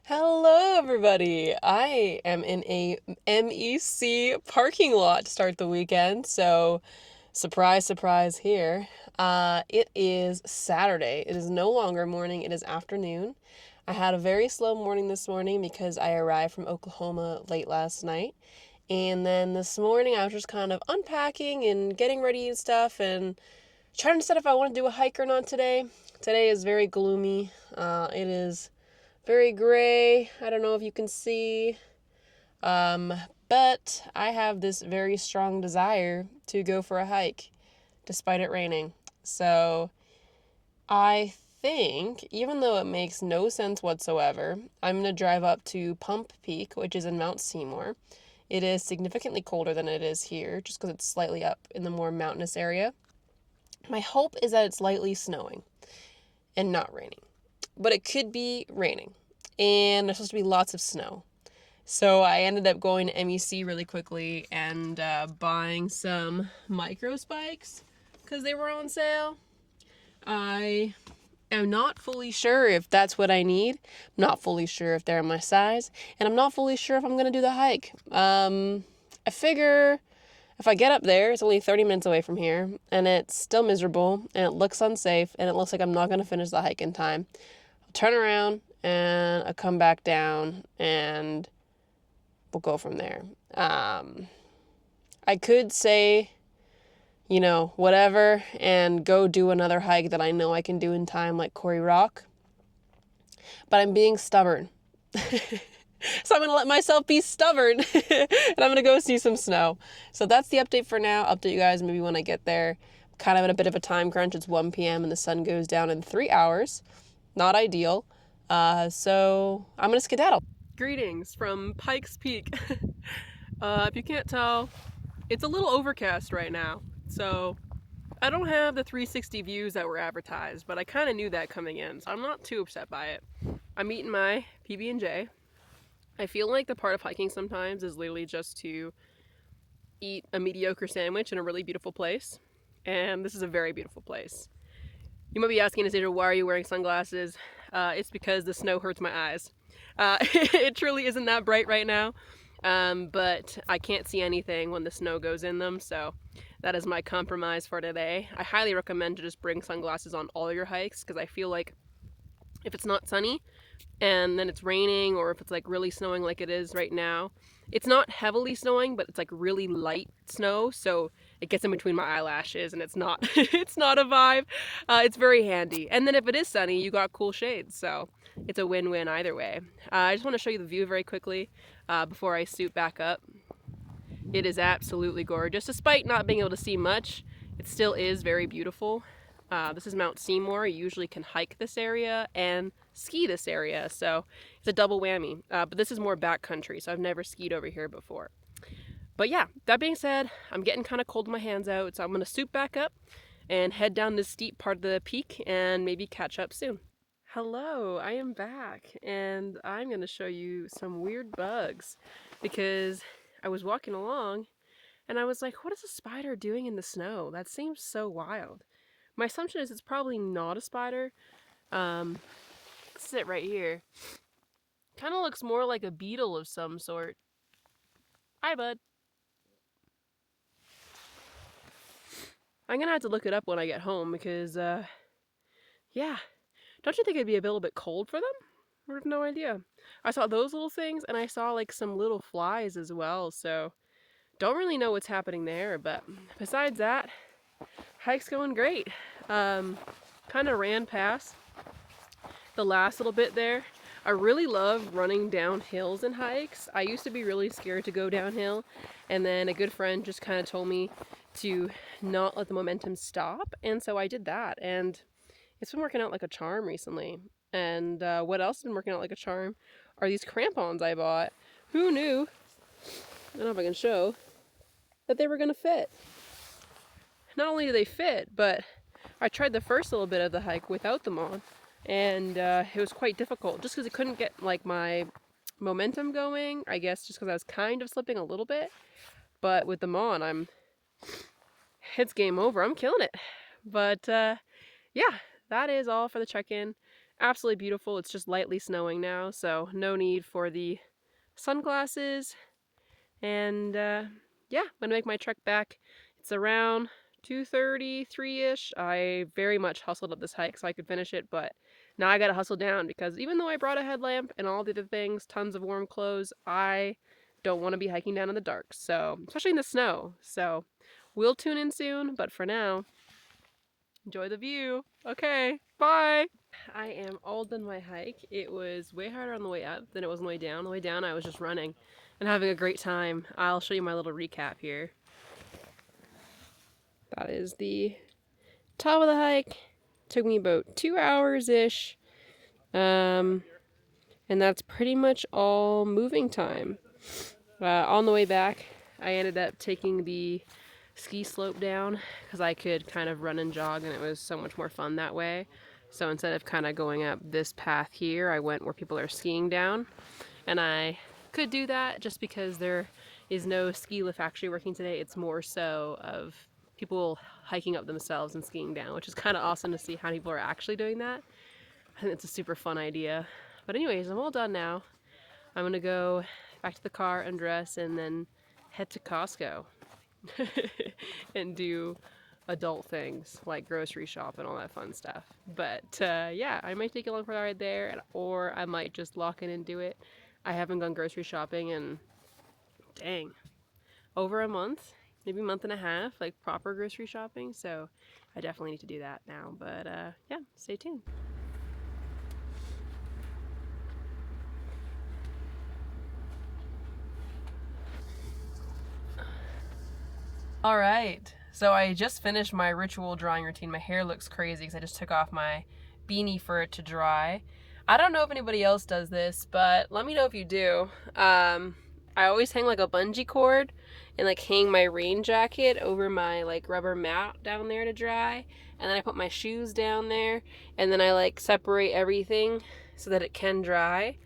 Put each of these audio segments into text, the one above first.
Hello, everybody. I am in a MEC parking lot to start the weekend, so surprise, surprise here. It is Saturday. It is no longer morning, it is afternoon. I had a very slow morning this morning because I arrived from Oklahoma late last night. And then this morning I was just kind of unpacking and getting ready and stuff and trying to decide if I want to do a hike or not today. Today is very gloomy. It is very gray. I don't know if you can see. Um, but I have this very strong desire to go for a hike despite it raining. So I think, even though it makes no sense whatsoever, I'm going to drive up to Pump Peak, which is in Mount Seymour. It is significantly colder than it is here, just because it's slightly up in the more mountainous area. My hope is that it's lightly snowing and not raining, but it could be raining, and there's supposed to be lots of snow. So I ended up going to MEC really quickly and buying some micro spikes because they were on sale. I am not fully sure if that's what I need. I'm not fully sure if they're my size, and I'm not fully sure if I'm gonna do the hike. I figure if I get up there, it's only 30 minutes away from here, and it's still miserable, and it looks unsafe, and it looks like I'm not gonna finish the hike in time. I'll turn around and I'll come back down and we'll go from there. I could say, whatever, and go do another hike that I know I can do in time, like Quarry Rock. But I'm being stubborn. So I'm going to let myself be stubborn, and I'm going to go see some snow. So that's the update for now. I'll update you guys maybe when I get there. Kind of in a bit of a time crunch. It's 1 p.m. and the sun goes down in 3 hours. Not ideal. So I'm going to skedaddle. Greetings from Pikes Peak. If you can't tell, it's a little overcast right now. So I don't have the 360 views that were advertised, but I kind of knew that coming in, so I'm not too upset by it. I'm eating my PB&J. I feel like the part of hiking sometimes is literally just to eat a mediocre sandwich in a really beautiful place. And this is a very beautiful place. You might be asking, Anastasia, why are you wearing sunglasses? It's because the snow hurts my eyes. It truly isn't that bright right now, but I can't see anything when the snow goes in them, so that is my compromise for today. I highly recommend to just bring sunglasses on all your hikes, because I feel like if it's not sunny and then it's raining, or if it's like really snowing like it is right now, it's not heavily snowing, but it's like really light snow, so it gets in between my eyelashes and it's not it's not a vibe. It's very handy. And then if it is sunny, you got cool shades, so it's a win-win either way. I just want to show you the view very quickly before I suit back up. It is absolutely gorgeous. Despite not being able to see much, it still is very beautiful. This is Mount Seymour. You usually can hike this area and ski this area, so it's a double whammy. But this is more backcountry, so I've never skied over here before. But yeah, that being said, I'm getting kind of cold with my hands out, so I'm going to suit back up and head down this steep part of the peak and maybe catch up soon. Hello, I am back, and I'm going to show you some weird bugs, because I was walking along and I was like, what is a spider doing in the snow? That seems so wild. My assumption is it's probably not a spider. This is it right here. Kind of looks more like a beetle of some sort. Hi, bud. I'm gonna have to look it up when I get home because, yeah. Don't you think it'd be a little bit cold for them? I have no idea. I saw those little things, and I saw like some little flies as well, so don't really know what's happening there, but besides that, hike's going great. Kind of ran past the last little bit there. I really love running down hills and hikes. I used to be really scared to go downhill, and then a good friend just kind of told me to not let the momentum stop, and so I did that, and it's been working out like a charm recently. And what else has been working out like a charm are these crampons I bought. Who knew, I don't know if I can show, that they were going to fit. Not only do they fit, but I tried the first little bit of the hike without them on, and it was quite difficult just because I couldn't get like my momentum going, I guess just because I was kind of slipping a little bit. But with them on, it's game over. I'm killing it. But yeah, that is all for the check-in. Absolutely beautiful. It's just lightly snowing now, so no need for the sunglasses. And yeah, I'm gonna make my trek back. It's around 2:33-ish. I very much hustled up this hike so I could finish it, but now I gotta hustle down because even though I brought a headlamp and all the other things, tons of warm clothes, I don't want to be hiking down in the dark, so especially in the snow. So we'll tune in soon, but for now, enjoy the view. Okay, bye. I am all done my hike. It was way harder on the way up than it was on the way down. On the way down, I was just running and having a great time. I'll show you my little recap here. That is the top of the hike. Took me about 2 hours-ish. And that's pretty much all moving time. On the way back, I ended up taking the ski slope down because I could kind of run and jog and it was so much more fun that way. So instead of kind of going up this path here, I went where people are skiing down. And I could do that just because there is no ski lift actually working today. It's more so of people hiking up themselves and skiing down, which is kind of awesome to see how people are actually doing that. I think it's a super fun idea. But anyways, I'm all done now. I'm gonna go back to the car, undress, and then head to Costco and do adult things like grocery shop and all that fun stuff. But yeah, I might take you along for the ride there, or I might just lock in and do it. I haven't gone grocery shopping in, dang, over a month, maybe a month and a half, like proper grocery shopping. So I definitely need to do that now. But yeah, stay tuned. All right, so I just finished my ritual drying routine. My hair looks crazy because I just took off my beanie for it to dry. I don't know if anybody else does this, but let me know if you do. I always hang like a bungee cord and like hang my rain jacket over my like rubber mat down there to dry. And then I put my shoes down there and then I like separate everything so that it can dry.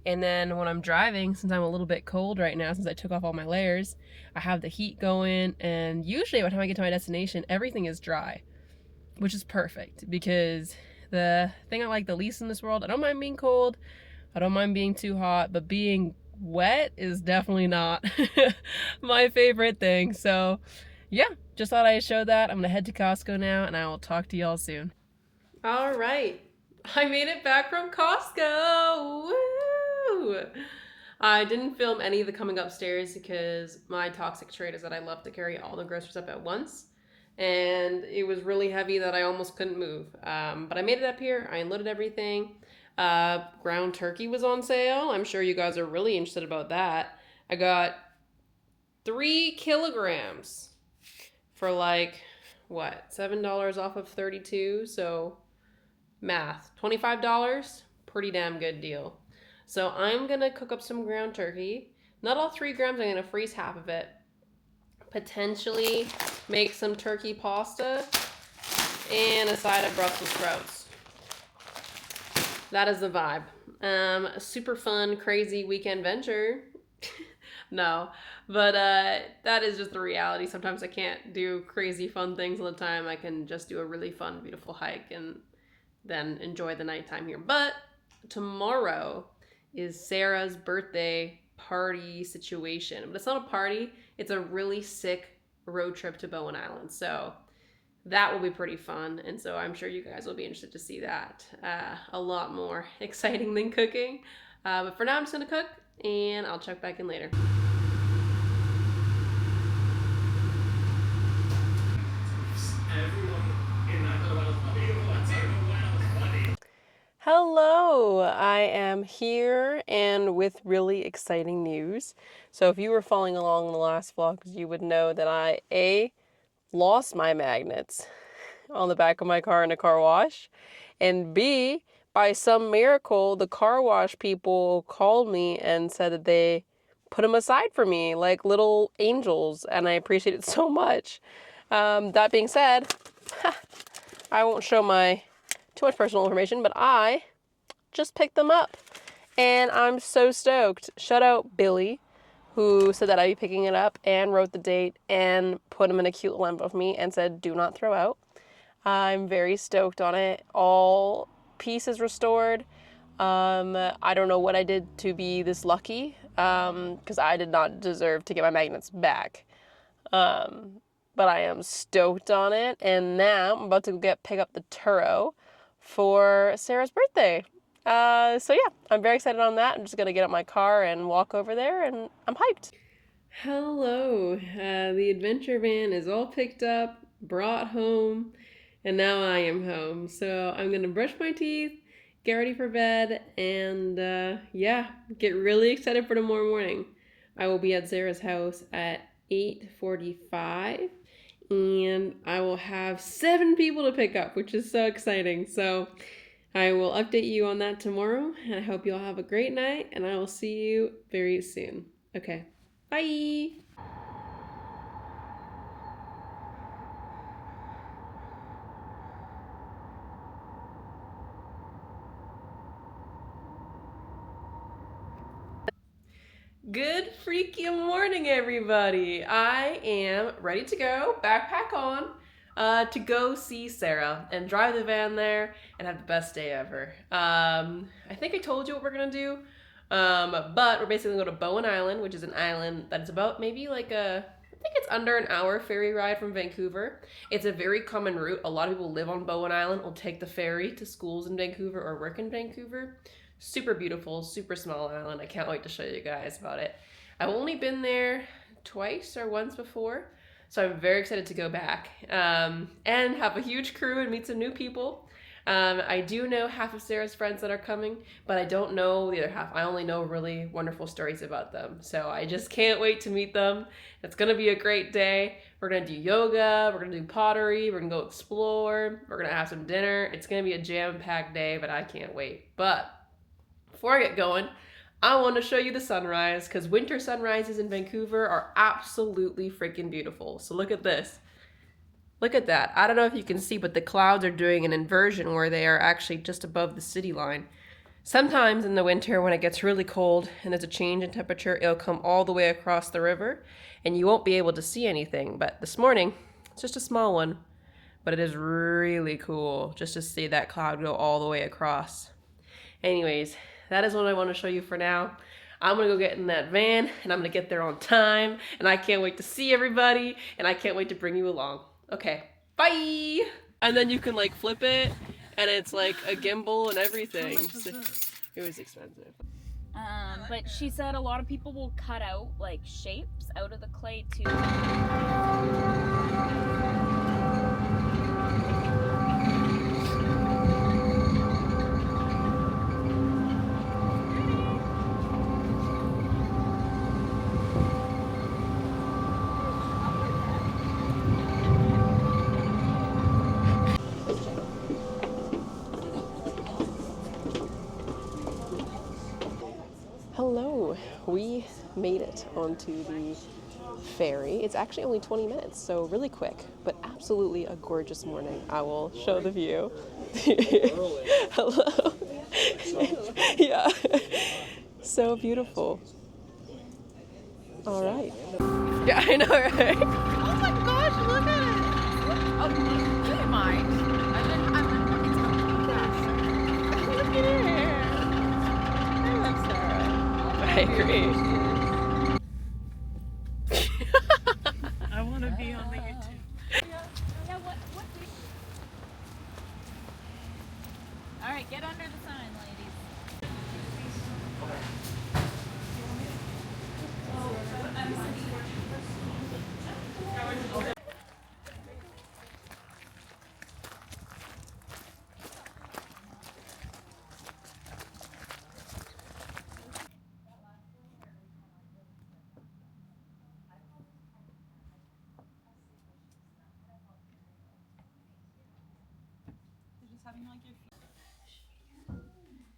And then when I'm driving, since I'm a little bit cold right now, since I took off all my layers, I have the heat going, and usually by the time I get to my destination, everything is dry, which is perfect because the thing I like the least in this world, I don't mind being cold, I don't mind being too hot, but being wet is definitely not my favorite thing. So yeah, just thought I'd show that. I'm gonna head to Costco now, and I will talk to y'all soon. All right, I made it back from Costco. Woo! I didn't film any of the coming upstairs because my toxic trait is that I love to carry all the groceries up at once. And it was really heavy that I almost couldn't move. But I made it up here. I unloaded everything. Ground turkey was on sale. I'm sure you guys are really interested about that. I got 3 kilograms for like, what, $7 off of 32? So math, $25? Pretty damn good deal. So I'm gonna cook up some ground turkey. Not all 3 grams, I'm gonna freeze half of it. Potentially make some turkey pasta and a side of Brussels sprouts. That is the vibe. Super fun, crazy weekend venture. No, but that is just the reality. Sometimes I can't do crazy fun things all the time. I can just do a really fun, beautiful hike and then enjoy the nighttime here. But tomorrow is Sarah's birthday party situation. But it's not a party, it's a really sick road trip to Bowen Island. So that will be pretty fun. And so I'm sure you guys will be interested to see that. A lot more exciting than cooking. But for now, I'm just gonna cook and I'll check back in later. Hello, I am here and with really exciting news. So if you were following along in the last vlogs, you would know that I lost my magnets on the back of my car in a car wash, and B, by some miracle, the car wash people called me and said that they put them aside for me like little angels, and I appreciate it so much. That being said, I won't show too much personal information, but I just picked them up and I'm so stoked. Shout out Billy, who said that I'd be picking it up and wrote the date and put them in a cute little envelope for me and said, do not throw out. I'm very stoked on it. All peace is restored. I don't know what I did to be this lucky, because I did not deserve to get my magnets back. But I am stoked on it, and now I'm about to pick up the Turo for Sarah's birthday. So yeah, I'm very excited on that. I'm just gonna get out my car and walk over there, and I'm hyped. Hello, the adventure van is all picked up, brought home, and now I am home. So I'm gonna brush my teeth, get ready for bed, and yeah, get really excited for tomorrow morning. I will be at Sarah's house at 8:45, and I will have 7 people to pick up, which is so exciting. So I will update you on that tomorrow, and I hope you all have a great night, and I will see you very soon. Okay, bye! Good freaking morning, everybody. I am ready to go, backpack on, to go see Sarah and drive the van there and have the best day ever. I think I told you what we're gonna do, but we're basically gonna go to Bowen Island, which is an island that is about maybe like I think it's under an hour ferry ride from Vancouver. It's a very common route. A lot of people live on Bowen Island will take the ferry to schools in Vancouver or work in Vancouver. Super beautiful, super small island. I can't wait to show you guys about it. I've only been there twice or once before, so I'm very excited to go back and have a huge crew and meet some new people. I do know half of Sarah's friends that are coming, but I don't know the other half. I only know really wonderful stories about them, so I just can't wait to meet them. It's gonna be a great day. We're gonna do yoga, we're gonna do pottery, we're gonna go explore, we're gonna have some dinner. It's gonna be a jam-packed day, but I can't wait. But before I get going, I want to show you the sunrise, because winter sunrises in Vancouver are absolutely freaking beautiful. So look at this. Look at that. I don't know if you can see, but the clouds are doing an inversion where they are actually just above the city line. Sometimes in the winter when it gets really cold and there's a change in temperature, it'll come all the way across the river and you won't be able to see anything. But this morning, it's just a small one, but it is really cool just to see that cloud go all the way across. Anyways, that is what I want to show you for now. I'm gonna go get in that van and I'm gonna get there on time, and I can't wait to see everybody, and I can't wait to bring you along. Okay, bye! And then you can like flip it, and it's like a gimbal and everything. It was expensive. But she said a lot of people will cut out like shapes out of the clay too. Hello, we made it onto the ferry. It's actually only 20 minutes, so really quick, but absolutely a gorgeous morning. I will show the view. Hello. Yeah, so beautiful. All right. Yeah, I know, right? Oh my gosh, look at it! Oh, never mind. Look at her. I love Sarah. I agree. I want to be on the YouTube. Yeah, what? All right, get under the sign, ladies.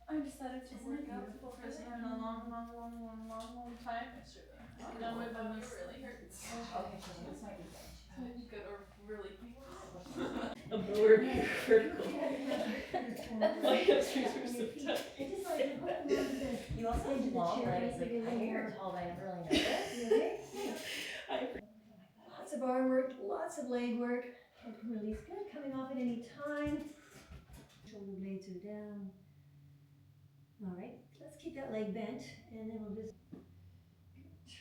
I decided to work out for the first time in a long time yesterday. You know, my bum really hurts. Okay, so this might be good. Good or really painful. A board vertical. My hamstrings are so tight. You also have long legs. Like, I know you're tall, but I never really noticed. Lots of arm work, lots of leg work. Head can release good, coming off at any time. Shoulder blades 2 down. All right, let's keep that leg bent, and then we'll just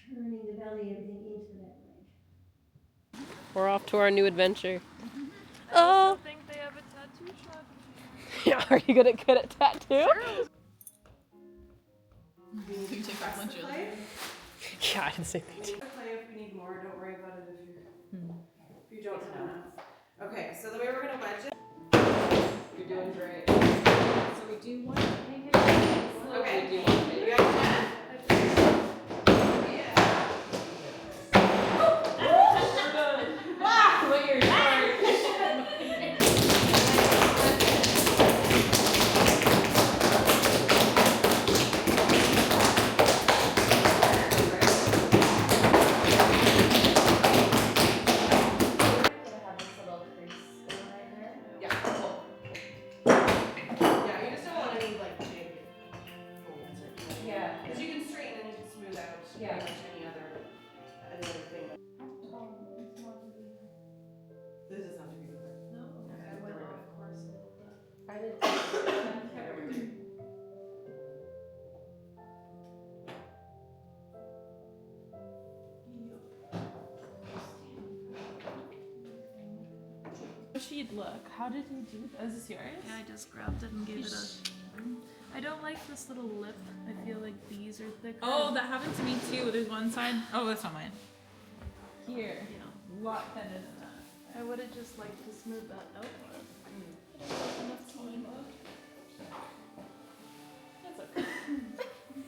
turning the belly, everything into that leg. We're off to our new adventure. I also think they have a tattoo shop. Yeah, are you good at tattoo? Can you take off lunch early? Yeah, I didn't say that. Play if we need more. Don't worry about it if you don't have enough. Okay, so the way we're gonna wedge it. You're doing great. So we do one. Okay, you got 10. She'd look. How did he do that? Is this yours? Yeah, I just grabbed it and gave it a. I don't like this little lip. I feel like these are thicker. Oh, that happened to me too. There's one side. Oh, that's not mine. Here. Yeah. A lot thinner than that. I would have just liked to smooth that out more. That's okay.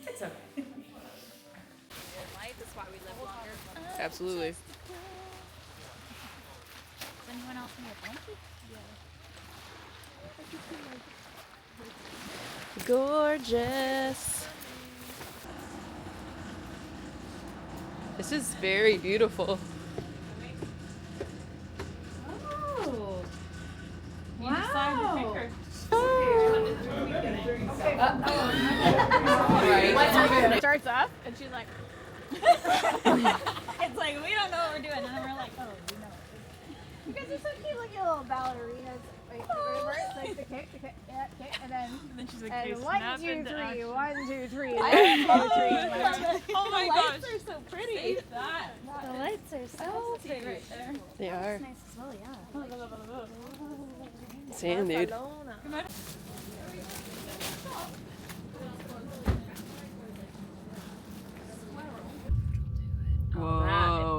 It's okay. Life is why we live longer. Absolutely. Does anyone else need a blanket? Gorgeous. This is very beautiful. Oh. Wow. Right. Starts off and she's like, it's like we don't know what we're doing, and then we're like, oh, we know. Because it's so cute, like your little ballerinas. Remember? It's like the kick, yeah, kick, and then she's like, and okay, 1, snap 2, into 3, action. 1, 2, 3. Oh my gosh. The lights are so pretty. Save that. The lights are so pretty. Right there. They are. It's nice as well, yeah. Same, dude. That,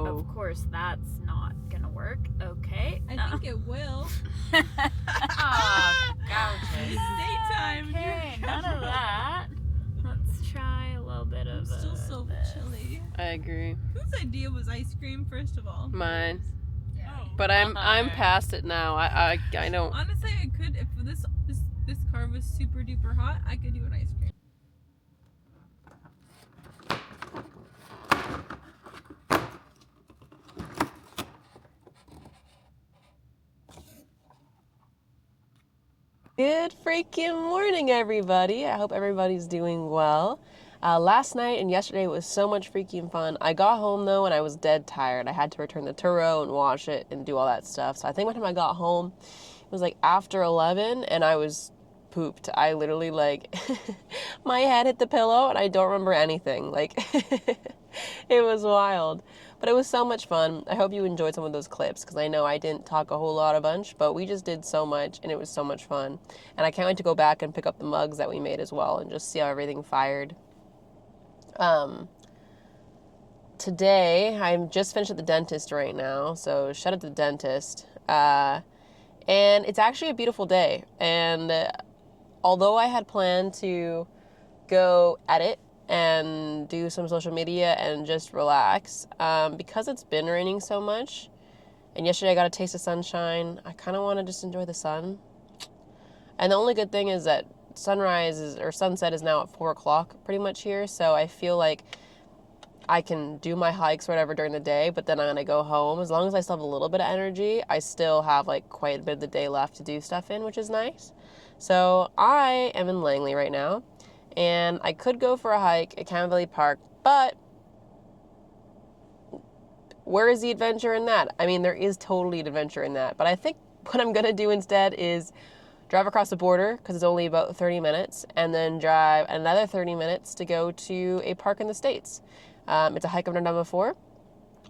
of course, that's not gonna work. Okay. I think it will. Oh, gouges. Daytime. Okay, none of that. Let's try a little bit of Still so this. chilly. I agree. Whose idea was ice cream, first of all? Mine. Oh. But I'm past it now. I don't. Honestly, I could, if this car was super duper hot, I could do an ice cream. Good freaking morning, everybody. I hope everybody's doing well. Last night and yesterday was so much freaking fun. I got home though and I was dead tired. I had to return the Turo and wash it and do all that stuff. So I think by the time I got home, it was like after 11 and I was pooped. I literally my head hit the pillow and I don't remember anything. It was wild. But it was so much fun. I hope you enjoyed some of those clips because I know I didn't talk a whole lot a bunch, but we just did so much and it was so much fun. And I can't wait to go back and pick up the mugs that we made as well and just see how everything fired. Today, I'm just finished at the dentist right now, so shout out to the dentist. And it's actually a beautiful day. And although I had planned to go edit and do some social media and just relax, because it's been raining so much, and yesterday I got a taste of sunshine, I kind of want to just enjoy the sun. And the only good thing is that sunset is now at 4 o'clock pretty much here, so I feel like I can do my hikes or whatever during the day, but then I'm gonna go home. As long as I still have a little bit of energy, I still have quite a bit of the day left to do stuff in, which is nice. So I am in Langley right now, and I could go for a hike at Cannon Valley Park, but where is the adventure in that? I mean, there is totally an adventure in that, but I think what I'm gonna do instead is drive across the border because it's only about 30 minutes, and then drive another 30 minutes to go to a park in the States. It's a hike I've never done before.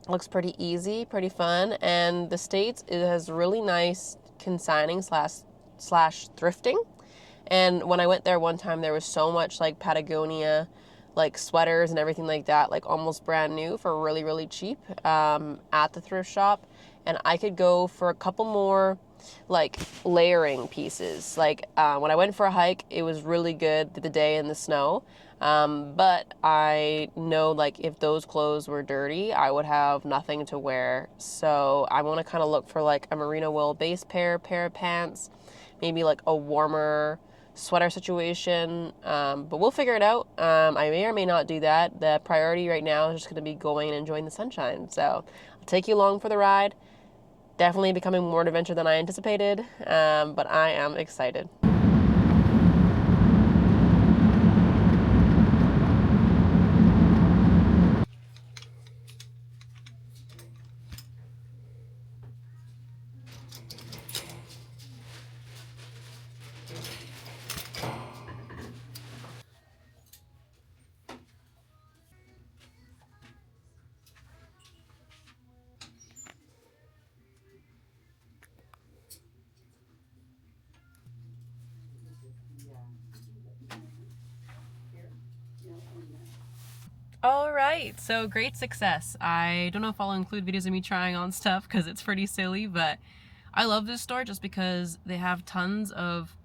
Looks pretty easy, pretty fun, and the States, it has really nice consigning slash thrifting. And when I went there one time, there was so much like Patagonia, like sweaters and everything like that, like almost brand new for really, really cheap at the thrift shop. And I could go for a couple more like layering pieces. Like when I went for a hike, it was really good the day in the snow. But I know like if those clothes were dirty, I would have nothing to wear. So I want to kind of look for like a merino wool base pair of pants, maybe like a warmer sweater situation, but we'll figure it out. I may or may not do that. The priority right now is just going to be going and enjoying the sunshine. So I'll take you along for the ride. Definitely becoming more an adventure than I anticipated, but I am excited. All right, so great success. I don't know if I'll include videos of me trying on stuff because it's pretty silly, but I love this store just because they have tons of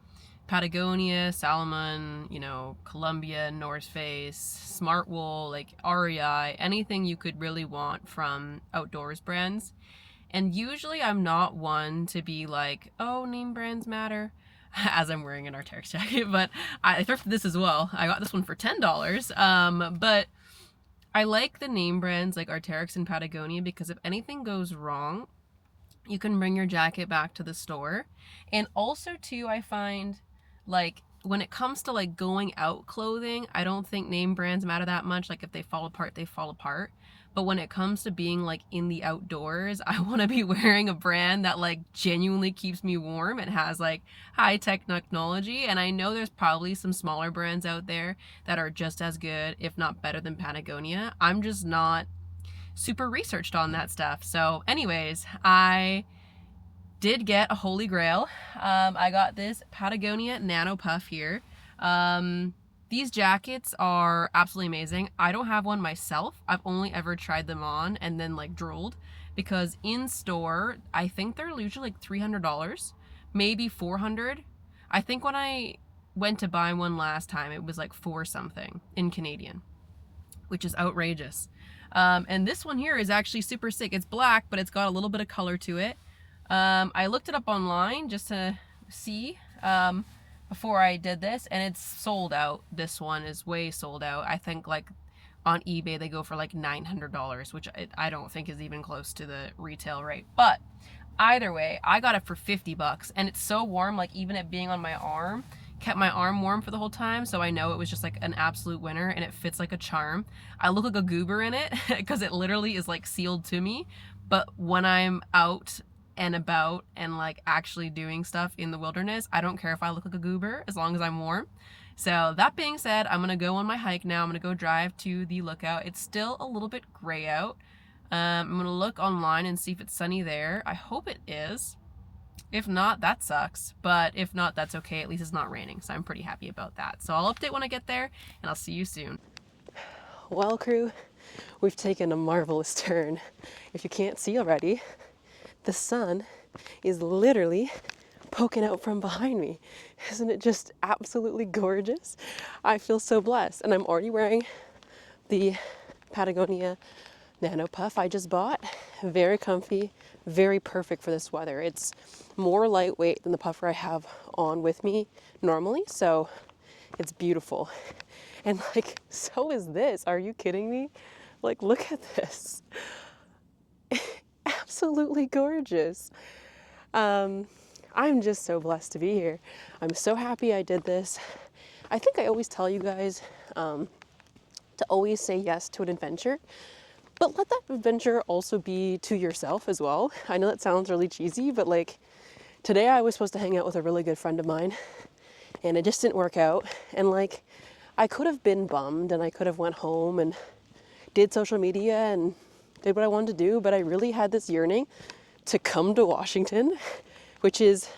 Patagonia, Salomon, you know, Columbia, North Face, Smart Wool, like REI, anything you could really want from outdoors brands. And usually I'm not one to be like, oh, name brands matter, as I'm wearing an Arc'teryx jacket, but I thrifted this as well. I got this one for $10, but I like the name brands like Arc'teryx and Patagonia because if anything goes wrong, you can bring your jacket back to the store. And also too, I find like when it comes to like going out clothing, I don't think name brands matter that much. Like if they fall apart, they fall apart. But when it comes to being like in the outdoors, I want to be wearing a brand that like genuinely keeps me warm and has like high tech technology. And I know there's probably some smaller brands out there that are just as good, if not better than Patagonia. I'm just not super researched on that stuff. So anyways, I did get a holy grail. I got this Patagonia Nano Puff here. These jackets are absolutely amazing. I don't have one myself. I've only ever tried them on and then like drooled because in store, I think they're usually like $300, maybe $400. I think when I went to buy one last time, it was like $4 something in Canadian, which is outrageous. And this one here is actually super sick. It's black, but it's got a little bit of color to it. I looked it up online just to see, before I did this, and it's sold out. This one is way sold out. I think like on eBay they go for like $900, which I don't think is even close to the retail rate. But either way, I got it for $50, and it's so warm, like even it being on my arm kept my arm warm for the whole time, so I know it was just like an absolute winner, and it fits like a charm. I look like a goober in it because it literally is like sealed to me, but when I'm out and about and like actually doing stuff in the wilderness, I don't care if I look like a goober as long as I'm warm. So that being said, I'm gonna go on my hike now. I'm gonna go drive to the lookout. It's still a little bit gray out. I'm gonna look online and see if it's sunny there. I hope it is. If not, that sucks, but if not, that's okay. At least it's not raining, so I'm pretty happy about that. So I'll update when I get there, and I'll see you soon. Well, crew, we've taken a marvelous turn. If you can't see already, the sun is literally poking out from behind me. Isn't it just absolutely gorgeous? I feel so blessed, and I'm already wearing the Patagonia Nano Puff I just bought. Very comfy, very perfect for this weather. It's more lightweight than the puffer I have on with me normally, so it's beautiful. And like, so is this. Are you kidding me? Like, look at this. Absolutely gorgeous. I'm just so blessed to be here. I'm so happy I did this. I think I always tell you guys to always say yes to an adventure, but let that adventure also be to yourself as well. I know that sounds really cheesy, but like, Today I was supposed to hang out with a really good friend of mine, and it just didn't work out. And like, I could have been bummed, and I could have went home and did social media and did what I wanted to do, but I really had this yearning to come to Washington, which is,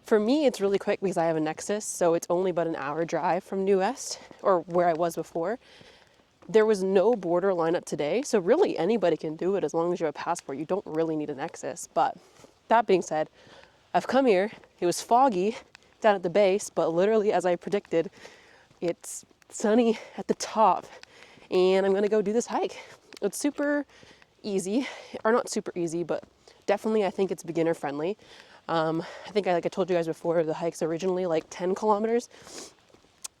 for me, it's really quick because I have a Nexus, so it's only about an hour drive from New West, or where I was before. There was no border lineup today, so really anybody can do it as long as you have a passport. You don't really need a Nexus. But that being said, I've come here. It was foggy down at the base, but literally as I predicted, it's sunny at the top, and I'm gonna go do this hike. It's super easy, or not super easy, but definitely I think it's beginner friendly. I think like I told you guys before, the hike's originally like 10 kilometers,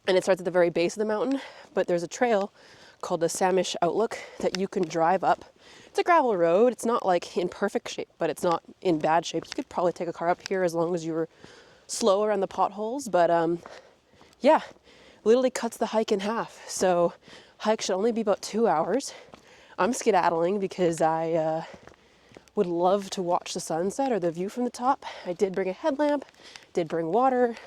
and it starts at the very base of the mountain, but there's a trail called the Samish Outlook that you can drive up. It's a gravel road. It's not like in perfect shape, but it's not in bad shape. You could probably take a car up here as long as you were slow around the potholes, but yeah, literally cuts the hike in half. So hike should only be about 2 hours. I'm skedaddling because I would love to watch the sunset or the view from the top. I did bring a headlamp, did bring water.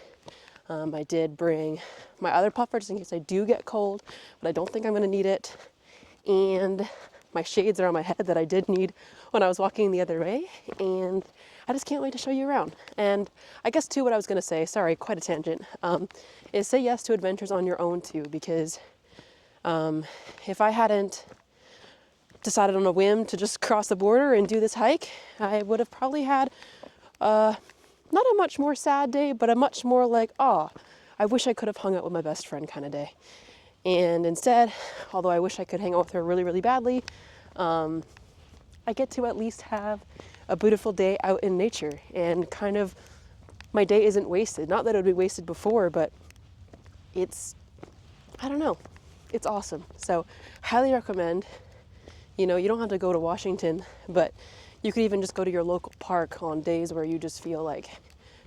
I did bring my other puffer just in case I do get cold, but I don't think I'm gonna need it. And my shades are on my head that I did need when I was walking the other way. And I just can't wait to show you around. And I guess too, what I was gonna say, sorry, quite a tangent, is say yes to adventures on your own too, because if I hadn't decided on a whim to just cross the border and do this hike, I would have probably had not a much more sad day, but a much more like, oh, I wish I could have hung out with my best friend kind of day. And instead, although I wish I could hang out with her really, really badly, I get to at least have a beautiful day out in nature, and kind of my day isn't wasted. Not that it would be wasted before, but it's, I don't know, it's awesome. So highly recommend. You know, you don't have to go to Washington, but you could even just go to your local park on days where you just feel like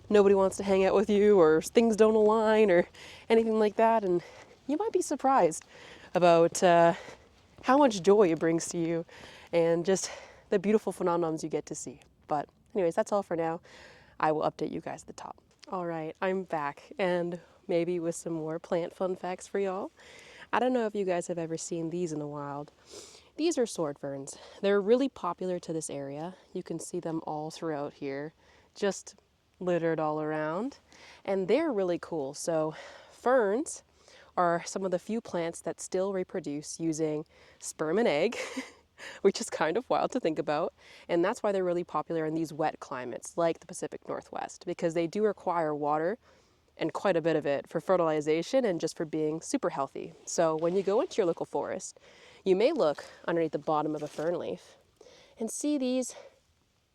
nobody wants to hang out with you, or things don't align, or anything like that. And you might be surprised about how much joy it brings to you and just the beautiful phenomenons you get to see. But anyways, that's all for now. I will update you guys at the top. All right, I'm back, and maybe with some more plant fun facts for y'all. I don't know if you guys have ever seen these in the wild. These are sword ferns. They're really popular to this area. You can see them all throughout here, just littered all around. And they're really cool. So ferns are some of the few plants that still reproduce using sperm and egg, which is kind of wild to think about. And that's why they're really popular in these wet climates like the Pacific Northwest, because they do require water, and quite a bit of it, for fertilization and just for being super healthy. So when you go into your local forest, you may look underneath the bottom of a fern leaf and see these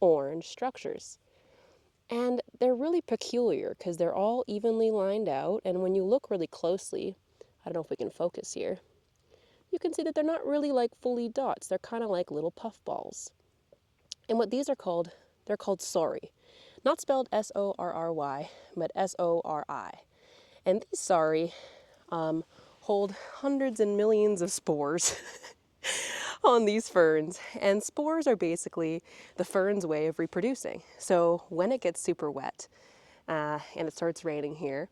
orange structures. And they're really peculiar because they're all evenly lined out, and when you look really closely, I don't know if we can focus here, you can see that they're not really like fully dots. They're kind of like little puff balls. And what these are called, they're called sori. Not spelled S-O-R-R-Y, but S-O-R-I. And these sori hold hundreds and millions of spores on these ferns. And spores are basically the fern's way of reproducing. So when it gets super wet and it starts raining here,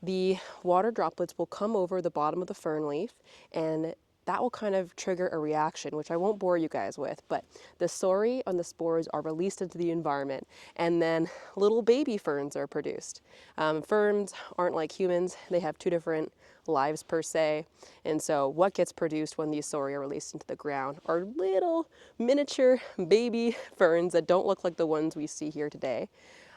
the water droplets will come over the bottom of the fern leaf, and that will kind of trigger a reaction, which I won't bore you guys with, but the sori on the spores are released into the environment, and then little baby ferns are produced. Ferns aren't like humans. They have two different lives per se, and so what gets produced when these sori are released into the ground are little miniature baby ferns that don't look like the ones we see here today.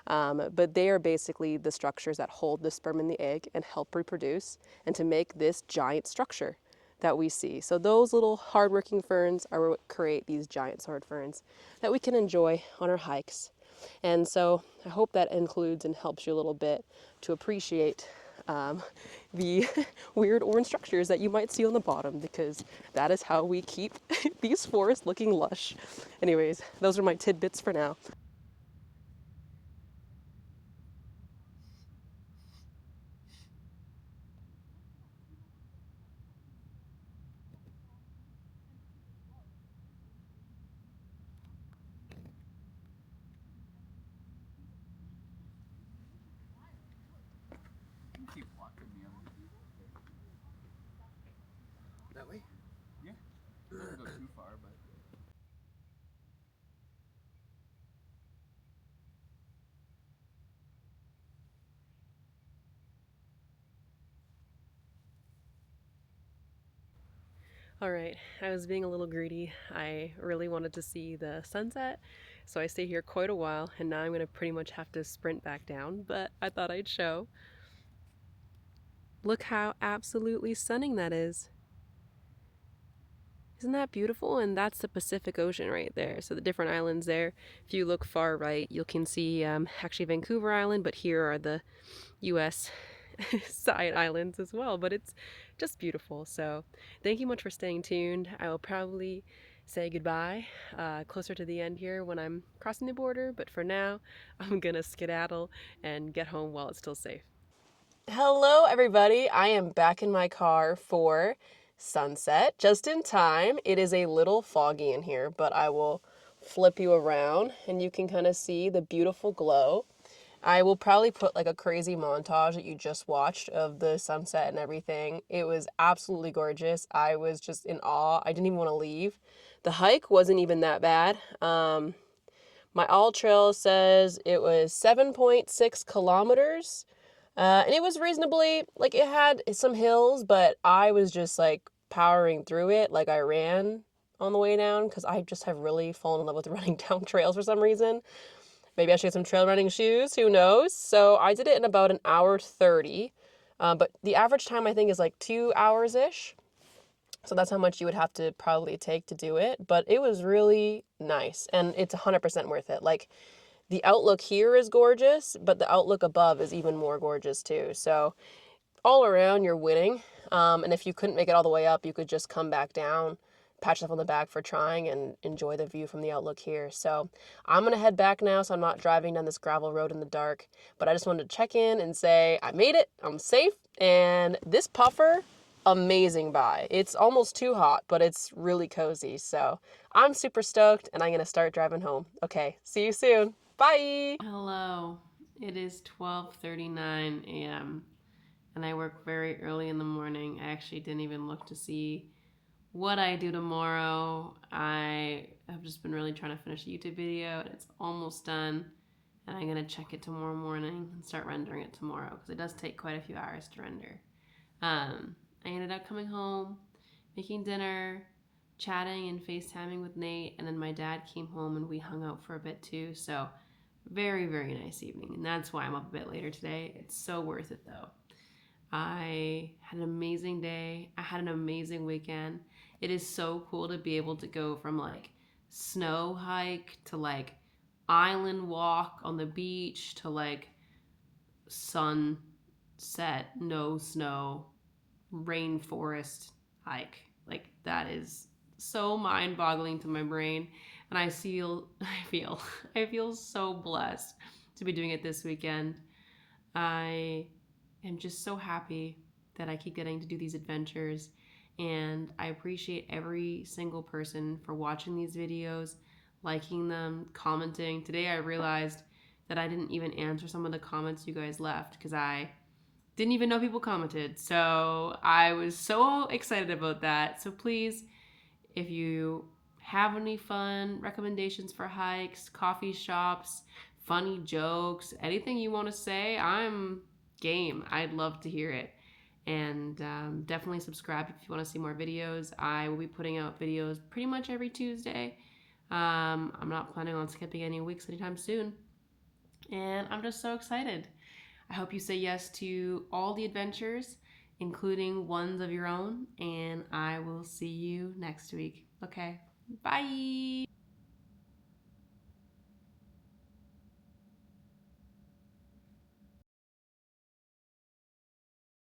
But they are basically the structures that hold the sperm and the egg and help reproduce and to make this giant structure that we see. So those little hardworking ferns are what create these giant sword ferns that we can enjoy on our hikes. And so I hope that includes and helps you a little bit to appreciate the weird orange structures that you might see on the bottom, because that is how we keep these forests looking lush. Anyways, those are my tidbits for now. keep walking me. That way? Yeah. It doesn't go too far, but. All right, I was being a little greedy. I really wanted to see the sunset, so I stayed here quite a while, and now I'm gonna pretty much have to sprint back down, but I thought I'd show. Look how absolutely stunning that is. Isn't that beautiful? And that's the Pacific Ocean right there. So the different islands there. If you look far right, you can see actually Vancouver Island, but here are the US side islands as well. But it's just beautiful. So thank you much for staying tuned. I will probably say goodbye closer to the end here when I'm crossing the border. But for now, I'm gonna skedaddle and get home while it's still safe. Hello, everybody. I am back in my car for sunset just in time. It is a little foggy in here, but I will flip you around and you can kind of see the beautiful glow. I will probably put like a crazy montage that you just watched of the sunset and everything. It was absolutely gorgeous. I was just in awe. I didn't even want to leave. The hike wasn't even that bad. My all trail says it was 7.6 kilometers. And it was reasonably, like, it had some hills, but I was just, like, powering through it. Like, I ran on the way down because I just have really fallen in love with running down trails for some reason. Maybe I should get some trail running shoes. Who knows? So I did it in about an hour 30. But the average time, I think, is, like, 2 hours-ish. So that's how much you would have to probably take to do it. But it was really nice. And it's 100% worth it. Like, the outlook here is gorgeous, but the outlook above is even more gorgeous too. So all around, you're winning. And if you couldn't make it all the way up, you could just come back down, pat yourself on the back for trying, and enjoy the view from the outlook here. So I'm going to head back now so I'm not driving down this gravel road in the dark. But I just wanted to check in and say I made it, I'm safe, and this puffer, amazing buy. It's almost too hot, but it's really cozy. So I'm super stoked, and I'm going to start driving home. Okay, see you soon. Bye! Hello, it is 12:39 a.m. and I work very early in the morning. I actually didn't even look to see what I do tomorrow. I have just been really trying to finish a YouTube video and it's almost done. And I'm gonna check it tomorrow morning and start rendering it tomorrow because it does take quite a few hours to render. I ended up coming home, making dinner, chatting and FaceTiming with Nate, and then my dad came home and we hung out for a bit too. So very, very nice evening. And that's why I'm up a bit later today. It's so worth it though. I had an amazing day. I had an amazing weekend. It is so cool to be able to go from like snow hike to like island walk on the beach to like sunset, no snow, rainforest hike. Like that is so mind-boggling to my brain. And I feel so blessed to be doing it this weekend. I am just so happy that I keep getting to do these adventures, and I appreciate every single person for watching these videos, liking them, commenting. Today I realized that I didn't even answer some of the comments you guys left because I didn't even know people commented. So I was so excited about that. So please, if you have any fun recommendations for hikes, coffee shops, funny jokes, anything you want to say, I'm game. I'd love to hear it. And definitely subscribe if you want to see more videos. I will be putting out videos pretty much every Tuesday. I'm not planning on skipping any weeks anytime soon. And I'm just so excited. I hope you say yes to all the adventures, including ones of your own. And I will see you next week. Okay, bye.